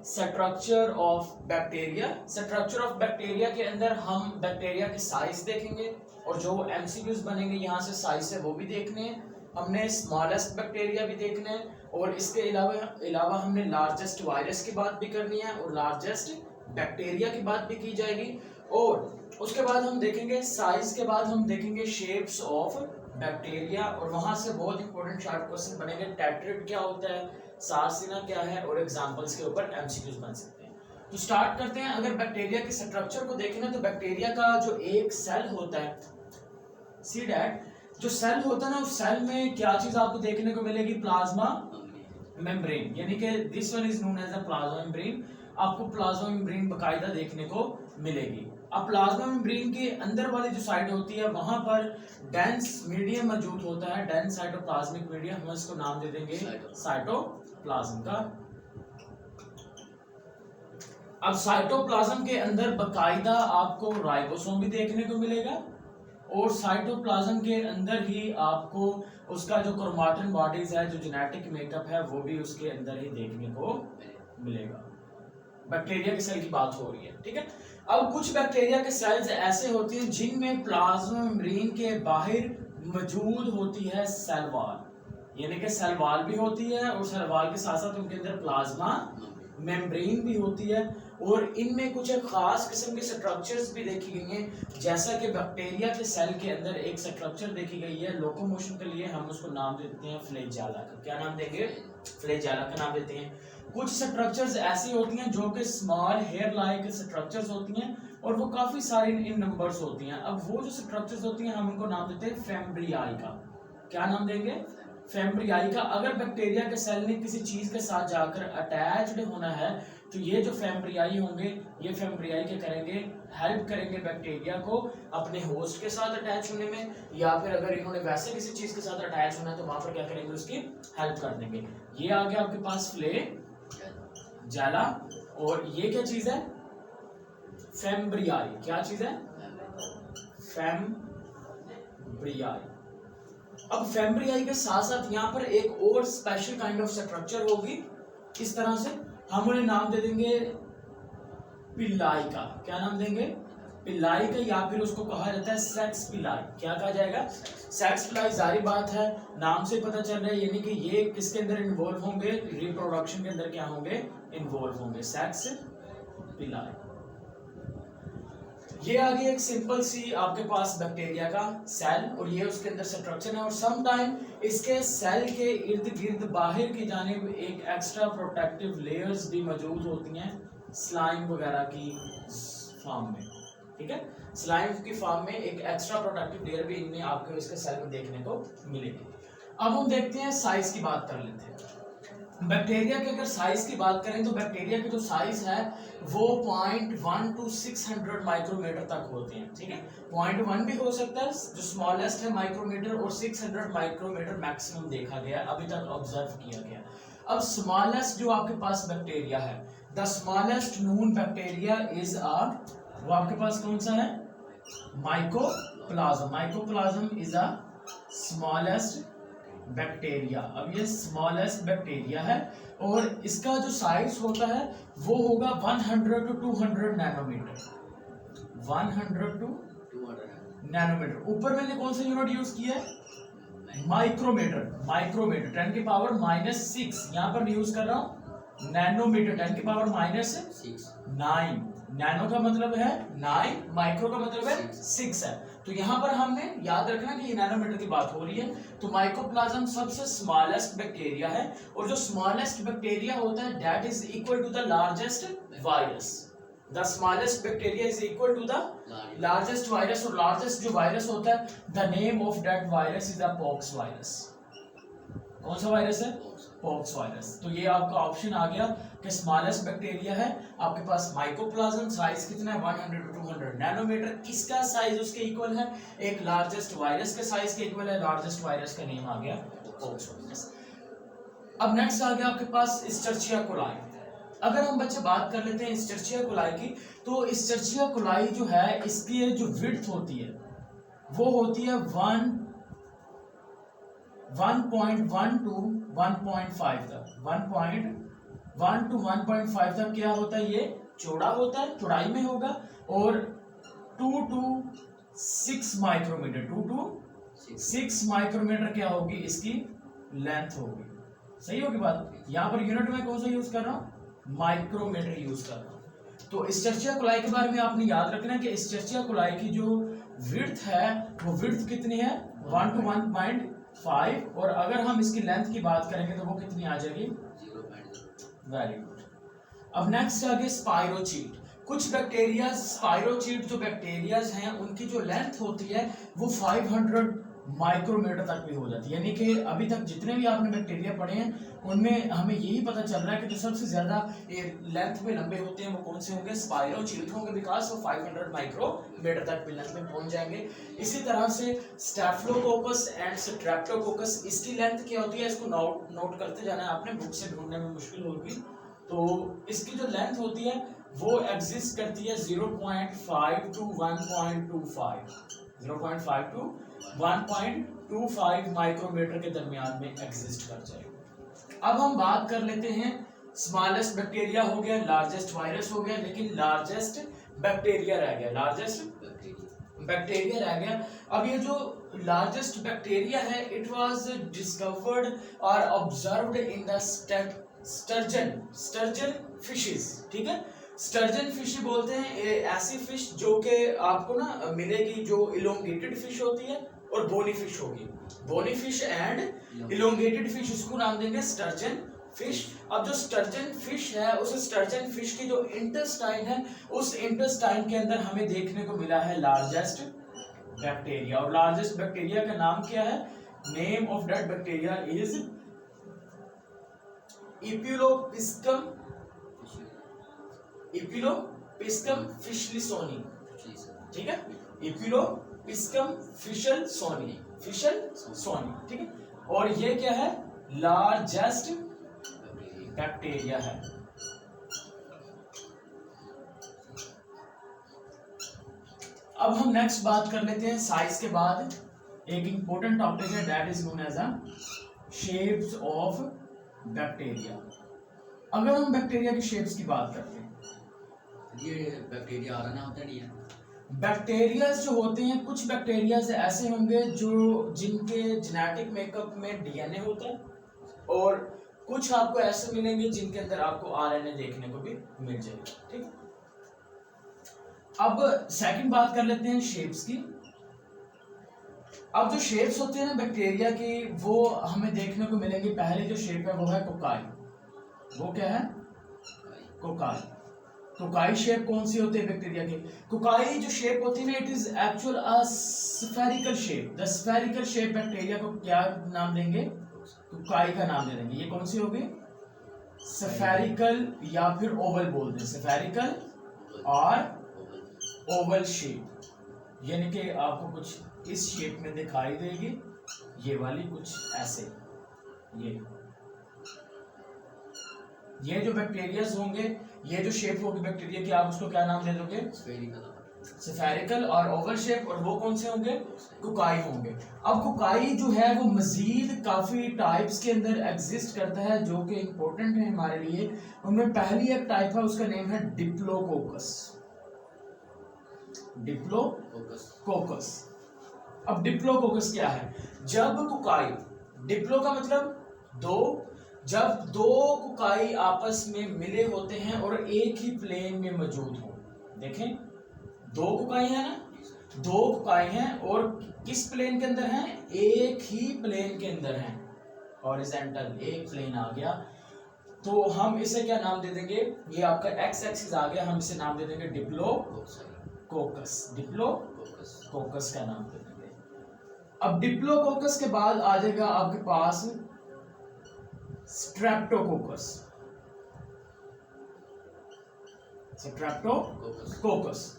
Structure of bacteria. Structure of bacteria के अंदर हम बैक्टीरिया की साइज देखेंगे और जो एमसीक्यूज बनेंगे यहाँ से साइज से वो भी देखने हैं। हमने स्मॉलेस्ट बैक्टीरिया भी देखना है और इसके अलावा हमने लार्जेस्ट वायरस की बात भी करनी है और लार्जेस्ट बैक्टीरिया की बात भी की जाएगी। और उसके बाद हम देखेंगे साइज के बाद हम देखेंगे शेप्स ऑफ बैक्टीरिया और वहां से बहुत इंपॉर्टेंट शार्ट क्वेश्चन बनेंगे। टेट्रिड क्या होता है, सार्सिना क्या है और एग्जांपल्स के ऊपर एमसीक्यूज बन सकते हैं। तो स्टार्ट करते हैं। अगर बैक्टीरिया के स्ट्रक्चर को देखें ना तो बैक्टीरिया का जो एक सेल होता है, सी डैट, जो सेल होता है ना उस सेल में क्या चीज आपको देखने को मिलेगी, प्लाज्मा मेम्ब्रेन, यानी कि this one is known as a plasma membrane. आपको प्लाज्मा मेम्ब्रेन बकायदा देखने को मिलेगी। अब प्लाज्मा मेम्ब्रेन के अंदर वाली जो साइड होती है वहां पर डेंस मीडियम मौजूद होता है, डेंस साइटोप्लाज्मिक मीडियम, हम इसको नाम दे देंगे साइटोप्लाज्म का। अब साइटोप्लाज्म के अंदर बकायदा आपको राइबोसोम भी देखने को मिलेगा और साइटोप्लाज्म के अंदर ही आपको उसका जो क्रोमैटिन बॉडीज है, जो जेनेटिक मेकअप है, वो भी उसके अंदर ही देखने को मिलेगा। बैक्टीरिया के सेल की बात हो रही है, ठीक है। अब कुछ बैक्टीरिया के सेल्स ऐसे होते हैं जिनमें प्लाज्मा मेम्ब्रेन के बाहर मौजूद होती है सेल वॉल, यानी कि सेल वॉल भी होती है और सेल वॉल के साथ साथ उनके अंदर प्लाज्मा मेम्ब्रेन भी होती है और इनमें कुछ खास किस्म के स्ट्रक्चर्स भी देखी गई हैं। जैसा कि बैक्टीरिया के सेल के अंदर एक स्ट्रक्चर देखी गई है लोकोमोशन के लिए, हम उसको नाम देते हैं फ्लैजेला का। क्या नाम देंगे, फ्लैजेला का नाम देते हैं। कुछ स्ट्रक्चर्स ऐसी होती हैं जो कि स्मॉल हेयर लाइक स्ट्रक्चर्स होती हैं और वो काफी सारी इन नंबर्स होती हैं। अब वो जो स्ट्रक्चर्स होती हैं हम उनको नाम देते हैं फेम्ब्रियाई का। क्या नाम देंगे, फेम्ब्रियाई का। अगर बैक्टीरिया के सेल ने किसी चीज के साथ जाकर अटैच्ड होना है तो ये जो फेम्ब्रियाई होंगे, ये फेम्ब्रियाई क्या करेंगे, हेल्प करेंगे बैक्टीरिया को अपने होस्ट के साथ अटैच होने में, या फिर अगर इन्होंने वैसे किसी चीज के साथ अटैच होना है तो वहां पर क्या करेंगे, उसकी हेल्प कर देंगे। ये आ गया आपके पास फ्लैजेला और ये क्या चीज है, फेम्ब्रियाई। क्या चीज है, फेम्ब्रियाई। अब फेम्ब्रियाई के साथ साथ यहाँ पर एक और स्पेशल काइंड ऑफ स्ट्रक्चर होगी इस तरह से, हम उन्हें नाम दे देंगे पिल्लाई का। क्या नाम देंगे, पिल्लाई का, या फिर उसको कहा जाता है सेक्स पिल्लाई। क्या कहा जाएगा, सेक्स पिल्लाई। जारी बात है, नाम से पता चल रहा है, यानी कि ये किसके अंदर इन्वॉल्व होंगे, रिप्रोडक्शन के अंदर क्या होंगे, इन्वॉल्व होंगे, सेक्स पिल्लाई। ये आ गई एक सिंपल सी आपके पास बैक्टीरिया का सेल और ये उसके अंदर स्ट्रक्चर है और सम टाइम इसके सेल के इर्द गिर्द बाहर की जानिब एक एक्स्ट्रा प्रोटेक्टिव लेयर्स भी मौजूद होती हैं स्लाइम वगैरह की फॉर्म में, ठीक है। स्लाइम की फॉर्म में एक एक्स्ट्रा प्रोटेक्टिव लेयर भी इनमें आपको इसके सेल में देखने को मिलेगी। अब हम देखते हैं साइज की बात कर लेते हैं। बैक्टीरिया के अगर साइज की बात करें तो बैक्टीरिया की जो साइज है वो 0.1 to 600 माइक्रोमीटर तक होते हैं, ठीक है। 0.1 भी हो सकता है जो स्मॉलेस्ट है माइक्रोमीटर, और 600 माइक्रोमीटर मैक्सिमम देखा गया अभी तक ऑब्जर्व किया गया। अब स्मॉलेस्ट जो आपके पास बैक्टीरिया है, the smallest known bacteria is वो आपके पास कौन सा है, mycoplasma. Mycoplasma is a smallest bacteria. अब ये स्मॉलेस्ट बैक्टीरिया है और इसका जो साइज होता है वो होगा 100 to 200 नैनोमीटर। 100 to 200 nanometre. ऊपर मैंने कौन सा यूनिट यूज किया है, माइक्रोमीटर। माइक्रोमीटर 10 की पावर -6, यहाँ पर यूज कर रहा हूँ नैनोमीटर 10 की पावर -9। नैनो का मतलब है 9, माइक्रो का मतलब है 6 है। तो यहाँ पर हमने याद रखना कि ये नैनोमीटर की बात हो रही है। तो माइकोप्लाज्म सबसे स्मॉलेस्ट बैक्टीरिया है और जो स्मॉलेस्ट बैक्टीरिया होता है that is equal to the largest virus. The smallest bacteria is equal to the largest virus और लार्जेस्ट जो वायरस होता है the name of that virus is the pox virus. कौन सा वायरस है, पॉक्स वायरस। तो ये आपका ऑप्शन आ गया कि स्मॉलेस्ट बैक्टीरिया है आपके पास माइकोप्लाज्म। साइज कितना है, 100 to 200 नैनोमीटर। किसका साइज उसके इक्वल है, एक लार्जेस्ट वायरस के साइज के इक्वल है। लार्जेस्ट वायरस का नेम आ गया पॉक्स वायरस। अब नेक्स्ट आ गया आपके पास इस्चर्चिया कोलाई। अगर हम बच्चे बात कर लेते हैं इस्चर्चिया कोलाई की, तो इस्चर्चिया कोलाई जो है इसकी जो विड्थ होती है वो होती है 1.1 to 1.5 तक। 1.1 1 to 1.5 तक क्या होता है, ये चौड़ा होता है, चौड़ाई में होगा, और 2 to 6 माइक्रोमीटर, 2 to 6 माइक्रोमीटर क्या होगी, इसकी लेंथ होगी। सही होगी बात। यहाँ पर यूनिट में कौन सा यूज कर रहा हूँ, माइक्रोमीटर यूज कर रहा हूँ। तो स्टर्चिया कोलाई के बारे में आपने याद रखना है कि स्टर्चिया कोलाई की जो विड्थ है वो विड्थ कितनी है, 1 to 1.5, और अगर हम इसकी लेंथ की बात करेंगे तो वो कितनी आ जाएगी, 0.0। Very good. अब नेक्स्ट आगे स्पाइरोचीट। कुछ बैक्टीरिया, स्पाइरोचीट जो बैक्टीरियाज हैं उनकी जो लेंथ होती है वो 500 माइक्रोमीटर तक भी हो जाती है। यानी कि अभी तक जितने भी आपने बैक्टीरिया पढ़े हैं उनमें हमें यही पता चल रहा है कि जो सबसे ज्यादा लेंथ में लंबे होते हैं वो कौन से होंगे, स्पाइरोचीट होंगे, बिकॉज वो 500 माइक्रोमीटर तक भी लेंथ में पहुंच जाएंगे। इसी तरह से स्टेफिलोकोकस एंड स्ट्रेप्टोकोकस, इसकी लेंथ क्या होती है, इसको नोट करते जाना है आपने, बुक से ढूंढने में मुश्किल होगी। तो इसकी जो लेंथ होती है वो एग्जिस्ट करती है 0.5 to 1.25, 0.5 to 1.25 माइक्रोमीटर के दरमियान में एग्जिस्ट कर जाएगी। अब हम बात कर लेते हैं, स्मॉलेस्ट बैक्टीरिया हो गया, लार्जेस्ट वायरस हो गया, लेकिन लार्जेस्ट बैक्टीरिया रह गया, लार्जेस्ट बैक्टीरिया रह गया। अब ये जो लार्जेस्ट बैक्टीरिया है, इट वाज डिस्कवर्ड और observed in the sturgeon fishes. ठीक है, स्टर्जन फिश बोलते हैं ऐसी फिश जो कि आपको ना मिलेगी, जो इलोंगेटेड फिश होती है और बोनी फिश होगी, bony fish and elongated fish, इसको नाम देंगे स्टर्जन फिश। अब जो स्टर्जन फिश है, उस स्टर्जन फिश की जो इंटेस्टाइन है, उस इंटेस्टाइन के अंदर हमें देखने को मिला है लार्जेस्ट बैक्टीरिया। और लार्जेस्ट बैक्टीरिया का नाम क्या है, name of that bacteria is Epulopiscium fishelsoni. ठीक है, इपिलोपिस्कम फिशलसोनी, ठीक है। और ये क्या है, लार्जेस्ट बैक्टीरिया है। अब हम नेक्स्ट बात कर लेते हैं साइज के बाद एक इंपॉर्टेंट टॉपिक है, that is known as shapes of bacteria. अगर हम बैक्टीरिया की शेप्स की बात करते हैं, ये बैक्टीरिया आरएनए होता नहीं है, बैक्टीरिया जो होते हैं, कुछ बैक्टीरिया ऐसे होंगे जो जिनके जेनेटिक मेकअप में डीएनए होता है, और कुछ आपको ऐसे मिलेंगे जिनके अंदर आपको आरएनए देखने को भी मिल जाएगा। ठीक, अब सेकंड बात कर लेते हैं शेप्स की। अब जो शेप्स होते हैं ना बैक्टीरिया की, वो हमें देखने को मिलेंगे। पहले जो शेप है वो है कोकाई। वो क्या है, कोकाई। कोकाई शेप कौन सी होती है बैक्टीरिया की, कोकाई जो शेप होती है ना, it is actual a spherical shape. The spherical shape bacteria को क्या नाम देंगे, कोकाई का नाम दे देंगे। ये कौन सी होगी, स्फेरिकल या फिर ओवल बोल दें, स्फेरिकल और ओवल शेप, यानी कि आपको कुछ इस शेप में दिखाई देगी, ये वाली कुछ ऐसे। ये जो बैक्टीरियाज होंगे, ये जो शेप होगी बैक्टीरिया की, आप उसको क्या नाम दे दोगे, स्फेरिकल और ओवल शेप, और वो कौन से होंगे, कोकाई होंगे। अब कोकाई जो है वो मजीद काफी टाइप्स के अंदर एग्जिस्ट करता है जो कि इंपॉर्टेंट है हमारे लिए। उनमें पहली एक टाइप है, उसका नेम है डिप्लोकोकस। डिप्लोकोकस। अब डिप्लोकोकस क्या है, जब कोकाई, डिप्लो का मतलब दो, जब दो कोकाई आपस में मिले होते हैं और एक ही प्लेन में मौजूद हो। देखें, दो कोकाई है ना, दो कोकाई हैं और किस प्लेन के अंदर हैं, एक ही प्लेन के अंदर हैं, हॉरिजॉन्टल एक प्लेन आ गया, तो हम इसे क्या नाम दे देंगे, ये आपका एक्स एक्सिस आ गया, हम इसे नाम दे देंगे डिप्लोकोकस। डिप्लोकोकस का नाम दे देंगे। अब डिप्लोकोकस के बाद आ जाएगा आपके पास स्ट्रेप्टोकोकस। स्ट्रेप्टोकोकस।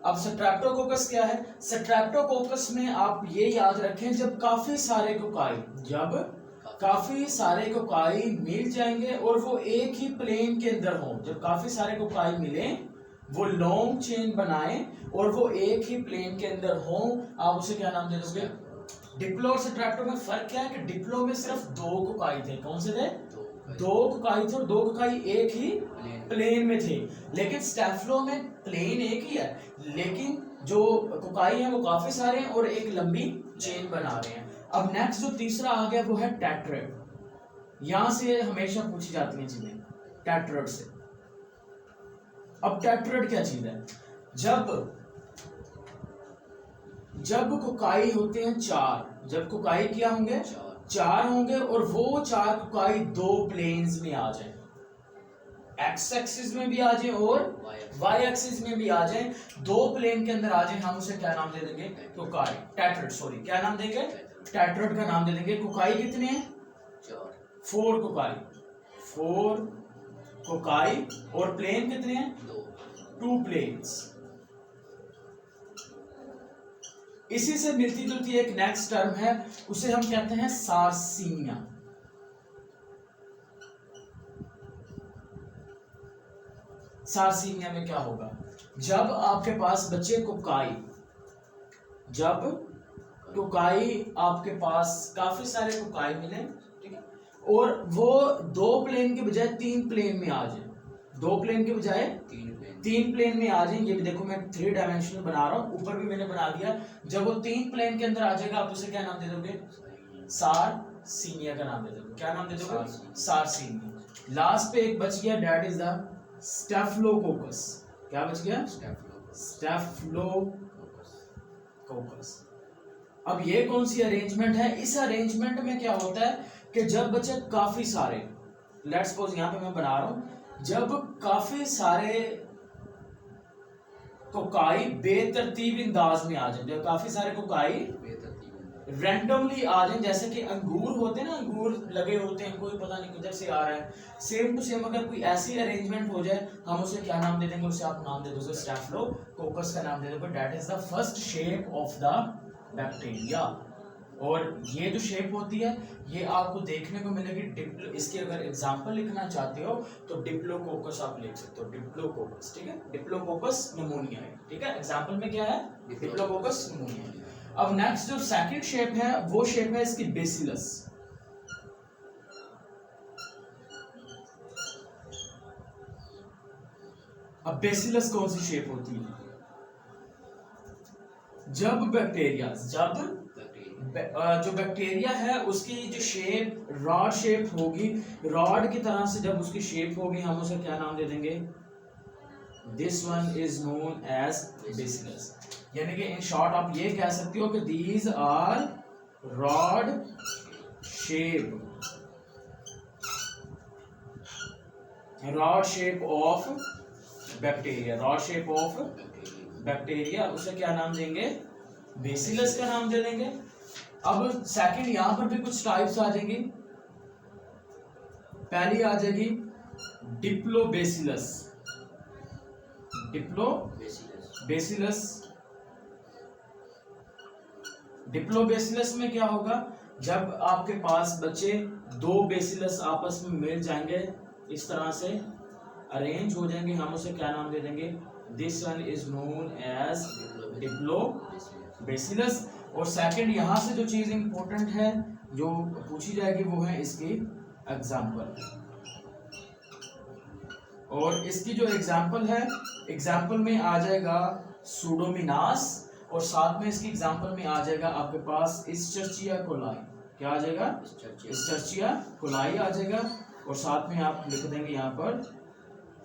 अब स्ट्रेप्टोकोकस क्या है, स्ट्रेप्टोकोकस में आप ये याद रखें, जब काफी सारे कोकाई मिल जाएंगे और वो एक ही प्लेन के अंदर हो, जब काफी सारे कोकाई मिले, वो लॉन्ग चेन बनाए और वो एक ही प्लेन के अंदर हो, आप उसे क्या नाम दे दोगे, डिप्लो और स्ट्रेप्टो में फर्क क्या है कि डिप्लो में सिर्फ दो कोकाई थे, कौन से थे, दो कोकाई थे और दो कोकाई एक ही प्लेन में थे, लेकिन स्टेफलो में प्लेन एक ही है, लेकिन जो कोकाई है वो काफी सारे हैं और एक लंबी चेन बना रहे हैं। अब नेक्स्ट जो तीसरा आ गया वो है टेट्रेड। यहां से हमेशा पूछी जाती है चीजें टेट्रेड से। अब टेट्रेड क्या चीज है? जब कोकाई होते हैं चार, जब कोकाई क्या होंगे? चार होंगे और वो चार कोकाई दो प्लेन्स में आ जाए, एक्स एक्सिस में भी आ जाए और वाई एक्सिस में भी आ जाए, दो प्लेन के अंदर आ जाए, हम उसे क्या नाम दे देंगे? कोकाई, टेट्रेड, सॉरी क्या नाम देंगे? टेट्रेड का नाम दे देंगे। कोकाई कितने हैं? 4 कोकाई, 4 कोकाई, और प्लेन कितने हैं? 2 प्लेन्स। इसी से मिलती जुलती एक नेक्स्ट टर्म है, उसे हम कहते हैं सार्सिनिया। सार्सिनिया में क्या होगा? जब आपके पास बच्चे कोकाई, जब कोकाई आपके पास काफी सारे कोकाई मिले, ठीक है, और वो 2 प्लेन के बजाय 3 प्लेन में आ जाए, 2 प्लेन के बजाय 3 प्लेन में आ जाए। ये भी देखो मैं 3 डायमेंशनल बना रहा हूं, ऊपर भी मैंने बना दिया। जब वो 3 प्लेन के अंदर आ जाएगा, आप उसे क्या नाम दे दोगे? सार्सिनिया का नाम दे दोगे। क्या नाम दे दोगे? सार्सिनिया। लास्ट पे एक बच गया, दैट इज द स्टेफिलोकोकस। क्या बच गया? स्टेफिलोकोकस। अब ये कौन सी अरेंजमेंट है? इस अरेंजमेंट में क्या होता है कि जब बच्चे काफी सारे, लेट्स सपोज यहां पे मैं बना रहा हूं, जब काफी सारे कोकाई बेतरतीब अंदाज में आ जाए, जब काफी सारे कोकाई रैंडमली आ जाए, जैसे कि अंगूर होते हैं ना, अंगूर लगे होते हैं, कोई पता नहीं किधर से आ रहा है, सेम टू सेम अगर कोई ऐसी अरेंजमेंट हो जाए, हम उसे क्या नाम दे देंगे? उसे आप नाम दे दोगे स्टेफिलोकोकस का नाम दे दोगे। That is the first shape of the bacteria. और ये जो शेप होती है ये आपको देखने को मिलेगी। इसकी अगर एग्जांपल लिखना चाहते हो तो डिप्लोकोकस आप लिख सकते हो, डिप्लोकोकस, ठीक है, डिप्लोकोकस निमोनिया है, ठीक है। एग्जांपल में क्या है? Diplococcus pneumonia. अब नेक्स्ट जो सेकंड शेप है वो शेप है इसकी बेसिलस। अब बेसिलस कौन सी शेप होती है? जब बैक्टीरिया, जो बैक्टीरिया है उसकी जो शेप रॉड शेप होगी, रॉड की तरह से जब उसकी शेप होगी, हम उसे क्या नाम दे देंगे? This one is known as bacillus. यानी कि इन शॉर्ट आप ये कह सकते हो कि these are rod shape, rod shape of bacteria, rod shape of bacteria, उसे क्या नाम देंगे? बेसिलस का नाम दे देंगे। अब सेकंड यहां पर भी कुछ टाइप्स आ जाएंगी। पहली आ जाएगी डिप्लोबेसिलस, डिप्लोबेसिलस। डिप्लोबेसिलस में क्या होगा? जब आपके पास बच्चे 2 बेसिलस आपस में मिल जाएंगे, इस तरह से अरेंज हो जाएंगे, हम उसे क्या नाम दे देंगे? This one is known as diplobacillus. और सेकंड यहां से जो चीज इंपॉर्टेंट है जो पूछी जाएगी वो है इसकी एग्जाम्पल। और इसकी जो एग्जाम्पल है, एग्जाम्पल में आ जाएगा सूडोमोनास, और साथ में इसकी एग्जाम्पल में आ जाएगा आपके पास इस्चरचिया कोलाई। क्या आ जाएगा? इस्चरचिया कोलाई आ जाएगा, और साथ में आप लिख देंगे यहाँ पर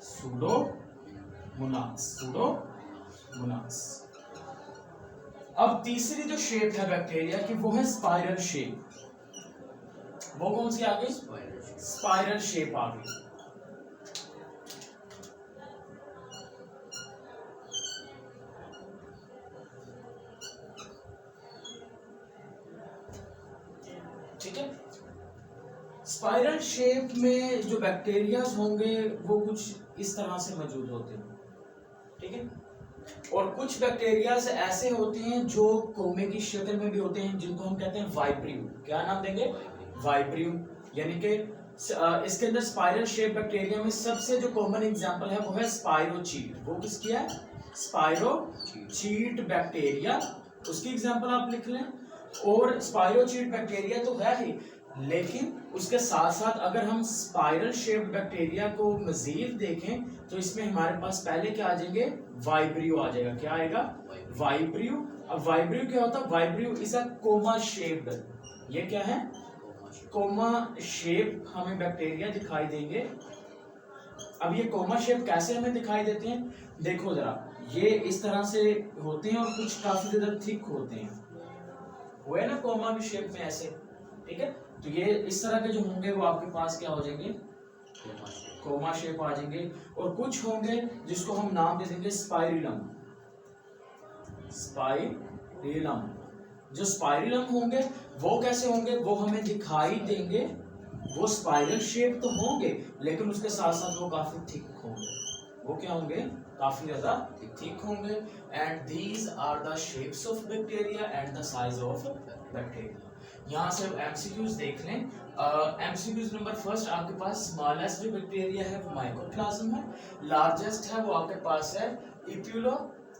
सूडोमोनास, सूडोमोनास। अब तीसरी जो शेप है बैक्टीरिया की वो है स्पाइरल शेप। वो कौन सी आ गई? स्पाइरल शेप आ गई। ठीक है, स्पाइरल शेप में जो बैक्टीरिया होंगे वो कुछ इस तरह से मौजूद होते हैं, ठीक है। और कुछ बैक्टीरिया ऐसे होते हैं जो कोमे की शक्ल में भी होते हैं, जिनको हम कहते हैं वाइब्रियो। क्या नाम देंगे? वाइब्रियो। यानी कि इसके अंदर स्पाइरल शेप बैक्टीरिया में सबसे जो कॉमन एग्जांपल है वो है स्पाइरोचीट। वो किसकी है? स्पाइरोचीट बैक्टीरिया, उसकी एग्जांपल आप लिख लें। और स्पाइरोचीट बैक्टीरिया तो है ही, लेकिन उसके साथ साथ अगर हम स्पाइरल शेप्ड बैक्टीरिया को मजीद देखें तो इसमें हमारे पास पहले क्या आ जाएंगे, वाइब्रियो आ जाएगा। क्या आएगा, वाइब्रियो। अब वाइब्रियो क्या होता है, vibrio is a comma shaped. ये क्या है, कोमा शेप हमें बैक्टीरिया दिखाई देंगे। अब ये कोमा शेप कैसे हमें दिखाई देते हैं, देखो जरा, ये इस तरह से होते हैं और कुछ काफी ज्यादा थिक होते हैं, हुए ना कोमा की शेप में ऐसे, ठीक है। तो ये इस तरह के जो होंगे वो आपके पास क्या हो जाएंगे, कोमा शेप आ जाएंगे। और कुछ होंगे जिसको हम नाम दे देंगे स्पाइरिलम। स्पाइरिलम, जो स्पाइरिलम होंगे वो कैसे होंगे, वो हमें दिखाई देंगे, वो स्पाइरल शेप तो होंगे लेकिन उसके साथ साथ वो काफी थिक होंगे। वो क्या होंगे, काफी ज्यादा थिक होंगे। And these are the shapes of bacteria and the size of bacteria. यहाँ से एमसीक्यूज देख लें। एमसीक्यूज नंबर फर्स्ट आपके पास स्मॉलेस्ट जो बैक्टीरिया है वो माइकोप्लाज्म है, लार्जेस्ट है वो आपके पास है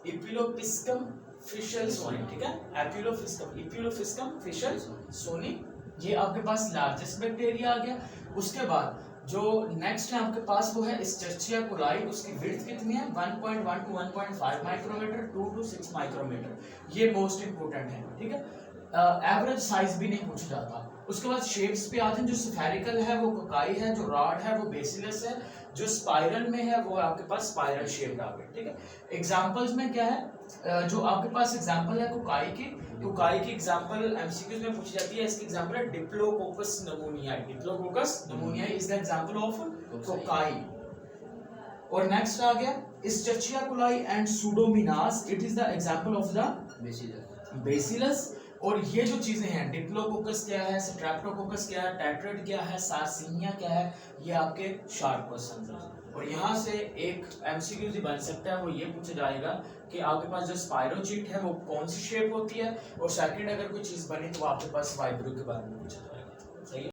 इपिलोपिस्कम फिशल सोनी, ठीक है, इपिलोपिस्कम फिशल सोनी, ये आपके पास लार्जेस्ट बैक्टीरिया आ गया। उसके बाद जो नेक्स्ट है आपके पास वो है इस्चर्चिया कोलाई। उसकी विड्थ कितनी है, 1.1 to 1.5 माइक्रोमीटर, 2 to 6 माइक्रोमीटर, ये मोस्ट इंपोर्टेंट है, ठीक है। एवरेज साइज भी नहीं पूछा जाता। उसके बाद शेप्स पे आते हैं, जो स्फेरिकल है वो कोकाई है, जो रॉड है वो बेसिलस है, जो स्पाइरल में है वो आपके पास स्पाइरल शेप्ड आ गए, ठीक है। एग्जांपल्स में क्या है, जो आपके पास एग्जांपल है कोकाई की एग्जांपल एमसीक्यूज में पूछी जाती है। इसकी एग्जांपल है Diplococcus pneumoniae. Diplococcus pneumoniae is the example of cocci. और नेक्स्ट आ गया Escherichia coli and Pseudomonas, it is the example of the bacillus. और ये जो चीजें हैं, डिप्लोकोकस क्या है, स्ट्रेप्टोकोकस क्या है, टेट्रेट क्या है, सार्सिनिया क्या है, ये आपके शार्प क्वेश्चंस हैं। और यहाँ से एक एमसीक्यू भी बन सकता है, वो ये पूछा जाएगा कि आपके पास जो स्पाइरोचीट है वो कौन सी शेप होती है, और सेकंड अगर कोई चीज बनी तो आपके पास वाइब्रो के बारे में पूछा जाएगा। सही है।